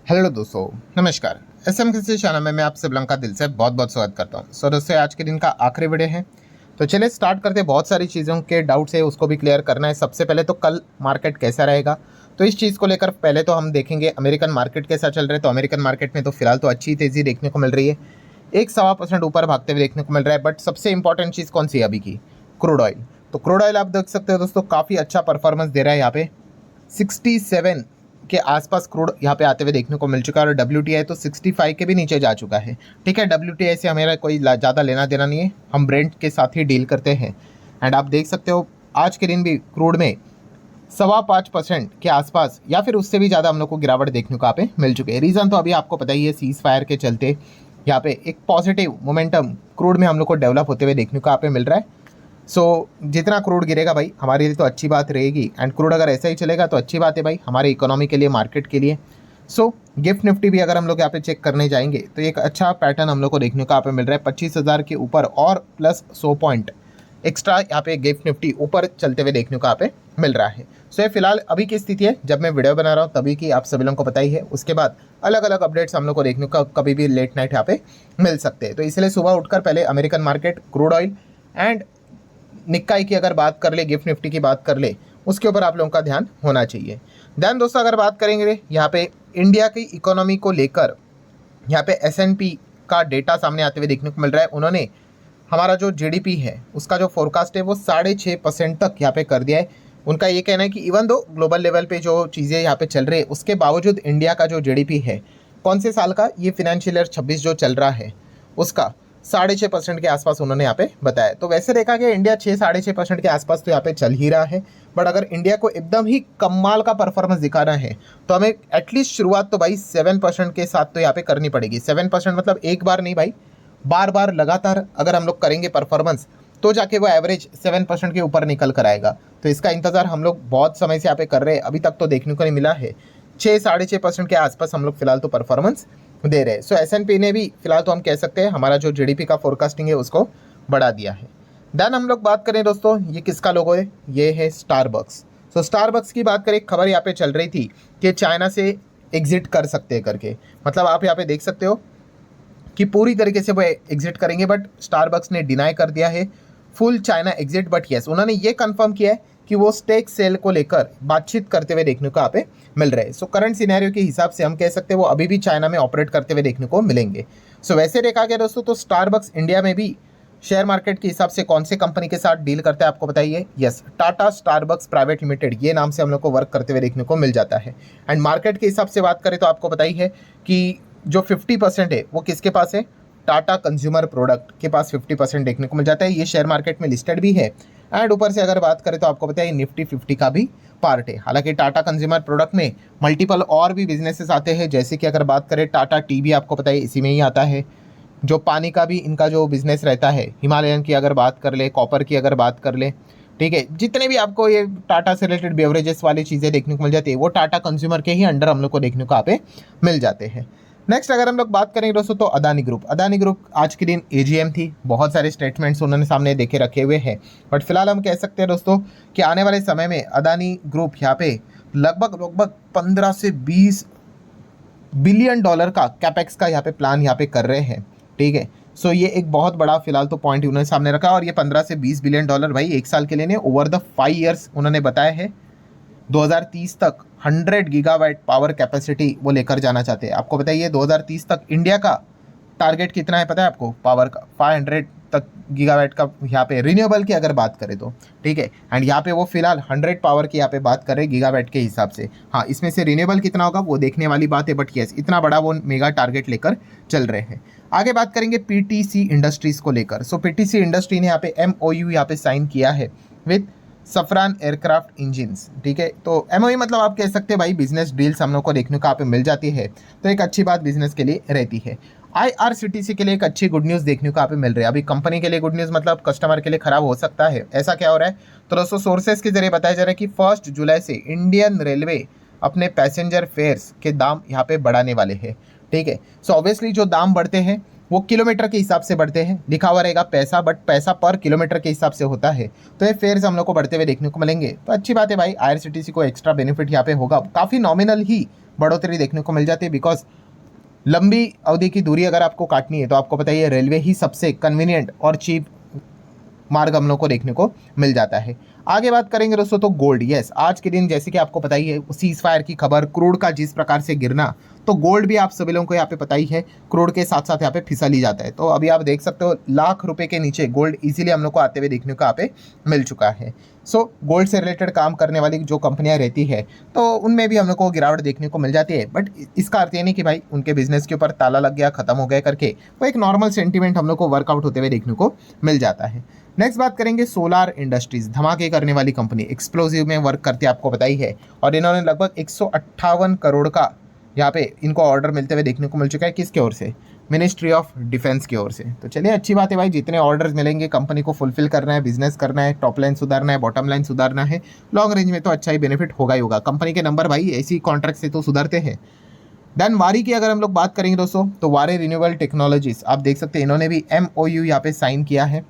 Hello दोस्तों, नमस्कार। SM कृषि चैनल में मैं आप सब लोगों का दिल से बहुत बहुत स्वागत करता हूं। सो दोस्तों, आज के दिन का आखिरी वीडियो है, तो चलिए स्टार्ट करते हैं। बहुत सारी चीज़ों के डाउट्स है, उसको भी क्लियर करना है। सबसे पहले तो कल मार्केट कैसा रहेगा, तो इस चीज़ को लेकर पहले तो हम देखेंगे अमेरिकन मार्केट कैसा चल रहा है। तो अमेरिकन मार्केट में तो फिलहाल तो अच्छी तेज़ी देखने को मिल रही है, 1-1.25% ऊपर भागते हुए देखने को मिल रहा है। बट सबसे इंपॉर्टेंट चीज़ कौन सी है अभी की? Crude oil. तो क्रूड ऑयल आप देख सकते हो दोस्तों, काफ़ी अच्छा परफॉर्मेंस दे रहा है। यहाँ पे 67 के आसपास क्रूड यहाँ पे आते हुए देखने को मिल चुका है, और WTI तो 65 के भी नीचे जा चुका है। ठीक है, WTI से हमारा कोई ज़्यादा लेना देना नहीं है, हम ब्रेंट के साथ ही डील करते हैं। एंड आप देख सकते हो आज के दिन भी क्रूड में 5.25% के आसपास या फिर उससे भी ज़्यादा हम लोग को गिरावट देखने को यहाँ पे मिल चुके हैं। रीज़न तो अभी आपको पता ही है, सीज फायर के चलते यहाँ पे एक पॉजिटिव मोमेंटम क्रूड में हम लोग को डेवलप होते हुए देखने को यहाँ पे मिल रहा है। जितना क्रूड गिरेगा भाई हमारे लिए तो अच्छी बात रहेगी, एंड क्रूड अगर ऐसा ही चलेगा तो अच्छी बात है भाई हमारे इकोनॉमी के लिए, मार्केट के लिए। गिफ्ट निफ्टी भी अगर हम लोग यहाँ पे चेक करने जाएंगे तो एक अच्छा पैटर्न हम लोग को देखने को यहाँ पे मिल रहा है, 25,000 के ऊपर और प्लस 100 पॉइंट एक्स्ट्रा यहाँ पे गिफ्ट निफ्टी ऊपर चलते हुए देखने को यहाँ पे मिल रहा है। ये फिलहाल अभी की स्थिति है, जब मैं वीडियो बना रहा हूँ तभी की, आप सभी लोगों को पता ही है। उसके बाद अलग अलग अपडेट्स हम लोग को देखने को कभी भी लेट नाइट यहाँ पे मिल सकते हैं। तो इसलिए सुबह उठकर पहले American market, crude oil and Nikkei की अगर बात कर ले, गिफ्ट निफ्टी की बात कर ले, उसके ऊपर आप लोगों का ध्यान होना चाहिए। ध्यान दोस्तों, अगर बात करेंगे यहाँ पे इंडिया की इकोनॉमी को लेकर, यहाँ पे S&P का डेटा सामने आते हुए देखने को मिल रहा है। उन्होंने हमारा जो GDP है उसका जो फोरकास्ट है वो 6.5% तक यहाँ पे कर दिया है। उनका ये कहना है कि इवन दो ग्लोबल लेवल पे जो चीज़ें यहाँ पे चल रही है, उसके बावजूद इंडिया का जो GDP है, कौन से साल का, ये फिनेंशियल ईयर 26 जो चल रहा है उसका 6.5% के आसपास उन्होंने यहाँ पे बताया। तो वैसे देखा गया इंडिया 6-6.5% के आसपास तो यहाँ पे चल ही रहा है। बट अगर इंडिया को एकदम ही कमाल का परफॉर्मेंस दिखाना है तो हमें एटलीस्ट शुरुआत तो भाई 7% के साथ तो यहाँ पे करनी पड़ेगी। 7% मतलब एक बार नहीं भाई, बार बार लगातार अगर हम लोग करेंगे परफॉर्मेंस, तो जाके वो एवरेज 7% के ऊपर निकल कर आएगा। तो इसका इंतजार हम लोग बहुत समय से यहाँ पे कर रहे हैं, अभी तक तो देखने को नहीं मिला है। 6-6.5% के आसपास हम लोग फिलहाल तो परफॉर्मेंस दे रहे हैं। S&P ने भी फिलहाल तो हम कह सकते हैं हमारा जो GDP का फोरकास्टिंग है उसको बढ़ा दिया है। देन हम लोग बात करें दोस्तों, ये किसका लोगो है, ये है स्टारबक्स। स्टारबक्स की बात करें, खबर यहाँ पे चल रही थी कि चाइना से एग्जिट कर सकते हैं करके। मतलब आप यहाँ पे देख सकते हो कि पूरी तरीके से वो एग्जिट करेंगे, बट स्टारबक्स ने डिनाई कर दिया है full China exit. But yes, उन्होंने ये कंफर्म किया है कि वो स्टेक सेल को लेकर बातचीत करते हुए देखने को यहाँ पे मिल रहे हैं। करंट सिनेरियो के हिसाब से हम कह सकते हैं वो अभी भी चाइना में ऑपरेट करते हुए देखने को मिलेंगे। वैसे देखा गया दोस्तों, तो स्टारबक्स इंडिया में भी शेयर मार्केट के हिसाब से कौन से कंपनी के साथ डील करता है आपको बताइए? Yes, Tata Starbucks private limited, ये नाम से हम लोग को वर्क करते हुए देखने को मिल जाता है। एंड मार्केट के हिसाब से बात करें तो आपको बताइए है कि जो 50% है वो किसके पास है? टाटा कंज्यूमर प्रोडक्ट के पास 50% देखने को मिल जाता है। ये शेयर मार्केट में लिस्टेड भी है। एंड ऊपर से अगर बात करें तो आपको पता है निफ्टी 50 का भी पार्ट है। हालांकि टाटा कंज्यूमर प्रोडक्ट में मल्टीपल और भी बिजनेसेस आते हैं, जैसे कि अगर बात करें टाटा टी भी आपको पता है इसी में ही आता है। जो पानी का भी इनका जो बिजनेस रहता है, हिमालयन की अगर बात कर ले, कॉपर की अगर बात कर ले, ठीक है, जितने भी आपको ये टाटा से रिलेटेड बेवरेजेस वाली चीज़ें देखने को मिल जाती है वो टाटा कंज्यूमर के ही अंडर हम लोग को देखने को यहाँ पे मिल जाते हैं। नेक्स्ट अगर हम लोग बात करेंगे दोस्तों, तो अदानी ग्रुप आज के दिन AGM थी, बहुत सारे स्टेटमेंट्स उन्होंने सामने देखे रखे हुए हैं। बट फिलहाल हम कह सकते हैं दोस्तों कि आने वाले समय में अदानी ग्रुप यहाँ पे लगभग 15 से 20 बिलियन डॉलर का कैपेक्स का यहाँ पे प्लान यहाँ पे कर रहे हैं। ठीक है, ये एक बहुत बड़ा फिलहाल तो पॉइंट उन्होंने सामने रखा, और ये 15 से 20 बिलियन डॉलर भाई एक साल के लिए नहीं, ओवर द 5 ईयर्स उन्होंने बताया है। 2030 तक 100 गीगावाट पावर कैपेसिटी वो लेकर जाना चाहते हैं। आपको बताइए 2030 तक इंडिया का टारगेट कितना है पता है आपको? पावर का 500 तक गीगावाट का यहाँ पे रिन्यूएबल की अगर बात करें तो, ठीक है। एंड यहाँ पे वो फिलहाल 100 पावर की यहाँ पे बात करें गीगावाट के हिसाब से। हाँ, इसमें से रिन्यूएबल कितना होगा वो देखने वाली बात है, बट यस इतना बड़ा वो मेगा टारगेट लेकर चल रहे हैं। आगे बात करेंगे PTC इंडस्ट्रीज को लेकर। PTC इंडस्ट्री ने यहाँ पे MOU यहाँ पे साइन किया है विद सफरान एयरक्राफ्ट इंजिन्स। ठीक है, तो MOU मतलब आप कह सकते हैं भाई बिजनेस डील्स हम लोग को देखने को यहाँ पे मिल जाती है, तो एक अच्छी बात बिजनेस के लिए रहती है। IRCTC के लिए एक अच्छी गुड न्यूज़ देखने को यहाँ पे मिल रही है। अभी कंपनी के लिए गुड न्यूज़ मतलब कस्टमर के लिए खराब हो सकता है, ऐसा क्या हो रहा है? तो दोस्तों सोर्सेस के जरिए बताया जा रहा है कि 1 जुलाई से इंडियन रेलवे अपने पैसेंजर फेयर्स के दाम यहाँ पे बढ़ाने वाले हैं। ठीक है, ऑब्वियसली जो दाम बढ़ते हैं वो किलोमीटर के हिसाब से बढ़ते हैं, लिखा हुआ रहेगा पैसा, बट पैसा पर किलोमीटर के हिसाब से होता है। तो ये फेयर्स हम लोग को बढ़ते हुए देखने को मिलेंगे, तो अच्छी बात है भाई। IRCTC को एक्स्ट्रा बेनिफिट यहाँ पे होगा, काफ़ी नॉमिनल ही बढ़ोतरी देखने को मिल जाती है, बिकॉज लंबी अवधि की दूरी अगर आपको काटनी है तो आपको पता है रेलवे ही सबसे कन्वीनियंट और चीप मार्ग हम लोग को देखने को मिल जाता है। आगे बात करेंगे दोस्तों तो गोल्ड, यस आज के दिन जैसे कि आपको पता ही है सीज फायर की खबर, क्रूड का जिस प्रकार से गिरना, तो गोल्ड भी आप सभी लोगों को यहाँ पे पता ही है क्रूड के साथ साथ यहाँ पे फिसल ही जाता है। तो अभी आप देख सकते हो लाख रुपए के नीचे गोल्ड इजीली हम लोग को आते हुए देखने को यहाँ पे मिल चुका है। सो गोल्ड से रिलेटेड काम करने वाली जो कंपनियां रहती है तो उनमें भी हम लोग को गिरावट देखने को मिल जाती है, बट इसका अर्थ ये नहीं कि भाई उनके बिजनेस के ऊपर ताला लग गया, खत्म हो गया करके, वो एक नॉर्मल सेंटीमेंट हम लोग को वर्कआउट होते हुए देखने को मिल जाता है। नेक्स्ट बात करेंगे सोलार इंडस्ट्रीज, धमाके करने वाली कंपनी, एक्सप्लोसिव में वर्क करती है आपको पता ही है, और इन्होंने लगभग 158 करोड़ का यहाँ पे इनको ऑर्डर मिलते हुए देखने को मिल चुका है। किसकी ओर से? मिनिस्ट्री ऑफ डिफेंस की ओर से। तो चलिए अच्छी बात है भाई, जितने ऑर्डर्स मिलेंगे कंपनी को फुलफिल करना है, बिजनेस करना है, टॉप लाइन सुधारना है, बॉटम लाइन सुधारना है, लॉन्ग रेंज में तो अच्छा ही बेनिफिट होगा ही होगा। कंपनी के नंबर भाई ऐसी कॉन्ट्रैक्ट से तो सुधरते हैं। देन वारी की अगर हम लोग बात करेंगे दोस्तों तो वारे रिन्यूएबल टेक्नोलॉजीज, आप देख सकते हैं इन्होंने भी MOU यहाँ पे साइन किया है,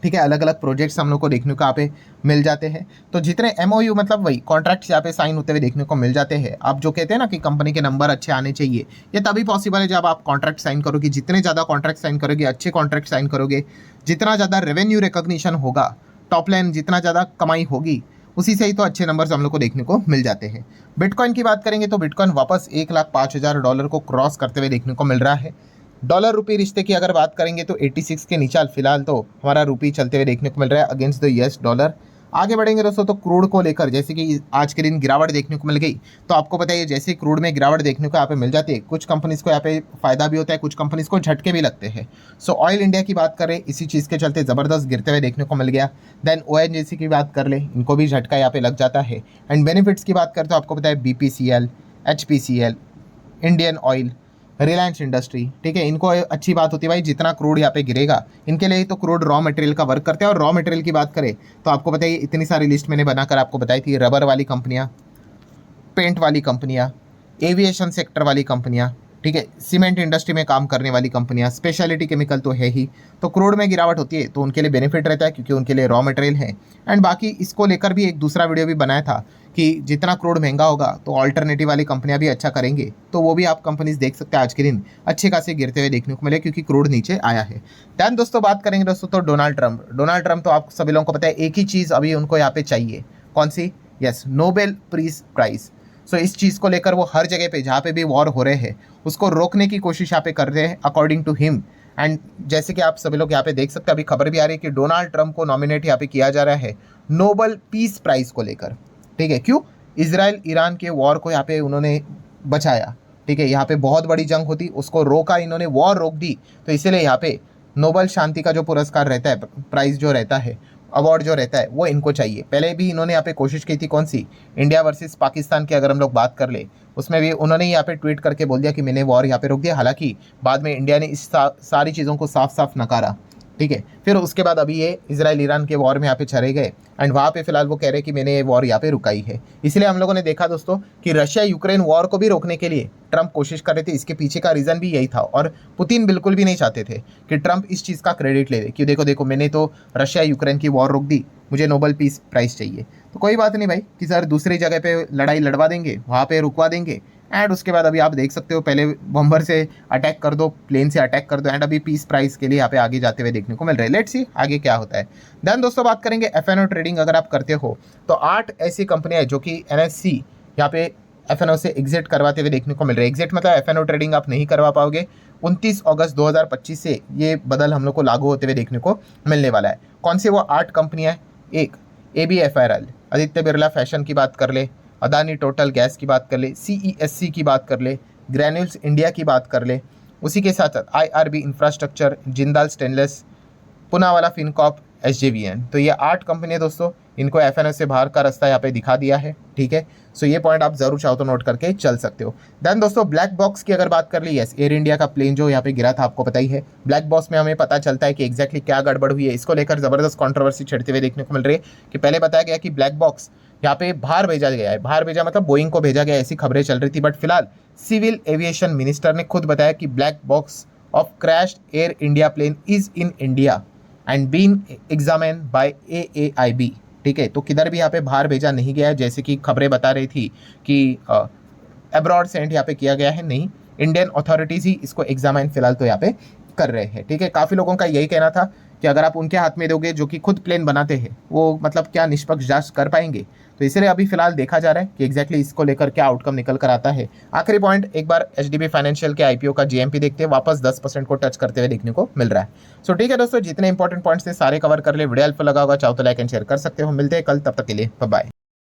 ठीक है। अलग अलग प्रोजेक्ट्स हम लोग को देखने को यहाँ पे मिल जाते हैं। तो जितने MOU मतलब वही कॉन्ट्रैक्ट्स यहाँ पे साइन होते हुए देखने को मिल जाते हैं। आप जो कहते हैं ना कि कंपनी के नंबर अच्छे आने चाहिए, ये तभी पॉसिबल है जब आप कॉन्ट्रैक्ट साइन करोगे। जितने ज़्यादा कॉन्ट्रैक्ट साइन करोगे, अच्छे कॉन्ट्रैक्ट साइन करोगे, जितना ज़्यादा रेवेन्यू रिकॉग्निशन होगा, टॉप लाइन जितना ज़्यादा कमाई होगी, उसी से ही तो अच्छे नंबर्स हम लोग को देखने को मिल जाते हैं। बिटकॉइन की बात करेंगे तो बिटकॉइन वापस $1,05,000 को क्रॉस करते हुए देखने को मिल रहा है। डॉलर रुपी रिश्ते की अगर बात करेंगे तो 86 के नीचे फिलहाल तो हमारा रुपी चलते हुए देखने को मिल रहा है अगेंस्ट द US डॉलर। आगे बढ़ेंगे दोस्तों तो क्रूड को लेकर जैसे कि आज के दिन गिरावट देखने को मिल गई, तो आपको पता है जैसे क्रूड में गिरावट देखने को यहाँ पे मिल जाती है, कुछ कंपनीज को यहाँ पे फायदा भी होता है, कुछ कंपनीज को झटके भी लगते हैं। सो ऑयल इंडिया की बात करें, इसी चीज़ के चलते ज़बरदस्त गिरते हुए देखने को मिल गया। देन ONGC की बात कर ले, इनको भी झटका यहाँ पे लग जाता है। एंड बेनिफिट्स की बात करें तो आपको पता है BPCL, HPCL, Indian oil, Reliance industry, ठीक है, इनको अच्छी बात होती है भाई जितना क्रूड यहाँ पे गिरेगा इनके लिए तो क्रूड रॉ मटेरियल का वर्क करते हैं। और रॉ मटेरियल की बात करें तो आपको पता है इतनी सारी लिस्ट मैंने बनाकर आपको बताई थी, रबर वाली कंपनियाँ, पेंट वाली कंपनियाँ, एविएशन सेक्टर वाली कंपनियाँ, ठीक है, सीमेंट इंडस्ट्री में काम करने वाली कंपनियाँ, स्पेशलिटी केमिकल तो है ही। तो क्रूड में गिरावट होती है तो उनके लिए बेनिफिट रहता है क्योंकि उनके लिए रॉ मटेरियल है। एंड बाकी इसको लेकर भी एक दूसरा वीडियो भी बनाया था कि जितना क्रूड महंगा होगा तो ऑल्टरनेटिव वाली कंपनियां भी अच्छा करेंगे, तो वो भी आप कंपनीज देख सकते हैं आज के दिन अच्छे खासे गिरते हुए देखने को मिले क्योंकि क्रूड नीचे आया है। दैन दोस्तों बात करेंगे दोस्तों तो डोनाल्ड ट्रंप तो आप सभी लोगों को पता है एक ही चीज़ अभी उनको यहाँ पे चाहिए, कौन सी? Yes, Nobel peace prize. So इस चीज़ को लेकर वो हर जगह पे जहाँ पे भी वॉर हो रहे हैं उसको रोकने की कोशिश यहाँ पे कर रहे हैं अकॉर्डिंग टू हिम। एंड जैसे कि आप सभी लोग यहाँ पे देख सकते हैं, अभी खबर भी आ रही है कि डोनाल्ड ट्रंप को नॉमिनेट यहाँ पे किया जा रहा है नोबेल पीस प्राइज़ को लेकर, ठीक है। क्यों? इजराइल ईरान के वॉर को यहाँ पे उन्होंने बचाया, ठीक है, यहाँ पे बहुत बड़ी जंग होती, उसको रोका इन्होंने, वॉर रोक दी, तो इसीलिए यहाँ पे नोबेल शांति का जो पुरस्कार रहता है, प्राइज़ जो रहता है, अवार्ड जो रहता है, वो इनको चाहिए। पहले भी इन्होंने यहाँ पे कोशिश की थी, कौन सी? इंडिया वर्सेस पाकिस्तान की अगर हम लोग बात कर ले, उसमें भी उन्होंने यहाँ पे ट्वीट करके बोल दिया कि मैंने वॉर यहाँ पे रोक दिया। हालांकि बाद में इंडिया ने इस सारी चीज़ों को साफ साफ नकारा, ठीक है। फिर उसके बाद अभी ये इजराइल ईरान के वॉर में यहाँ पे चले गए एंड वहाँ पे फिलहाल वो कह रहे हैं कि मैंने ये वॉर यहाँ पे रुकाई है। इसलिए हम लोगों ने देखा दोस्तों कि रशिया यूक्रेन वॉर को भी रोकने के लिए ट्रंप कोशिश कर रहे थे। इसके पीछे का रीज़न भी यही था और पुतिन बिल्कुल भी नहीं चाहते थे कि ट्रंप इस चीज़ का क्रेडिट ले ले कि देखो मैंने तो रशिया यूक्रेन की वॉर रोक दी, मुझे नोबेल पीस प्राइज़ चाहिए। तो कोई बात नहीं भाई कि सर दूसरी जगह पे लड़ाई लड़वा देंगे, वहाँ पे रुकवा देंगे एंड उसके बाद अभी आप देख सकते हो पहले बम्बर से अटैक कर दो, प्लेन से अटैक कर दो एंड अभी पीस प्राइस के लिए यहाँ पे आगे जाते हुए देखने को मिल रहा है। लेट्स सी आगे क्या होता है। देन दोस्तों बात करेंगे FNO ट्रेडिंग अगर आप करते हो तो 8 ऐसी कंपनियां हैं जो कि NSE यहाँ पे FNO से एग्जिट करवाते हुए देखने को मिल रहे हैं। एग्जिट मतलब FNO ट्रेडिंग आप नहीं करवा पाओगे। 29 अगस्त 2025 से ये बदल हम लोग को लागू होते हुए देखने को मिलने वाला है। कौन सी वो 8 कंपनियां हैं? एक ABFRL, आदित्य बिरला फैशन की बात कर ले, अदानी टोटल गैस की बात कर ले, CESC की बात कर ले, ग्रैन्यूल्स इंडिया की बात कर ले, उसी के साथ साथ IRB infrastructure, Jindal stainless, Poonawalla Fincorp, SJVN। तो ये 8 कंपनियां दोस्तों, इनको FNO से बाहर का रास्ता यहाँ पे दिखा दिया है, ठीक है। सो ये पॉइंट आप जरूर चाहो तो नोट करके चल सकते हो। देन दोस्तों ब्लैक बॉक्स की अगर बात कर ली, यस, एयर इंडिया का प्लेन जो यहाँ पे गिरा था आपको पता ही है। ब्लैक बॉक्स में हमें पता चलता है कि एग्जैक्टली क्या गड़बड़ हुई है, इसको लेकर जबरदस्त कंट्रोवर्सी छिड़ते हुए देखने को मिल रही है कि पहले बताया गया कि ब्लैक बॉक्स यहाँ पे बाहर भेजा गया है, बाहर भेजा मतलब बोइंग को भेजा गया, ऐसी खबरें चल रही थी। बट फिलहाल सिविल एविएशन मिनिस्टर ने खुद बताया कि black box of crashed Air India plane is in India and been examine by AAIB। ठीक है, तो किधर भी यहाँ पे बाहर भेजा नहीं गया है, जैसे कि खबरें बता रही थी कि अब्रॉड सेंड यहाँ पे किया गया है, नहीं, इंडियन अथॉरिटीज़ ही इसको एग्जामिन फिलहाल तो यहाँ पे कर रहे हैं। ठीक है, काफ़ी लोगों का यही कहना था कि अगर आप उनके हाथ में दोगे जो कि खुद प्लेन बनाते हैं, वो मतलब क्या निष्पक्ष जांच कर पाएंगे? तो इसलिए अभी फिलहाल देखा जा रहा है कि एग्जैक्टली इसको लेकर क्या आउटकम निकल कर आता है। आखिरी पॉइंट, एक बार HDB फाइनेंशियल के IPO का GMP देखते हैं, वापस 10% को टच करते हुए देखने को मिल रहा है। सो ठीक है दोस्तों, जितने इंपॉर्टेंट पॉइंट्स थे सारे कवर कर ले। वीडियो हेल्पफुल लगा होगा, चाहो तो लाइक एंड शेयर कर सकते हो। मिलते हैं कल, तब तक के लिए बाय बाय।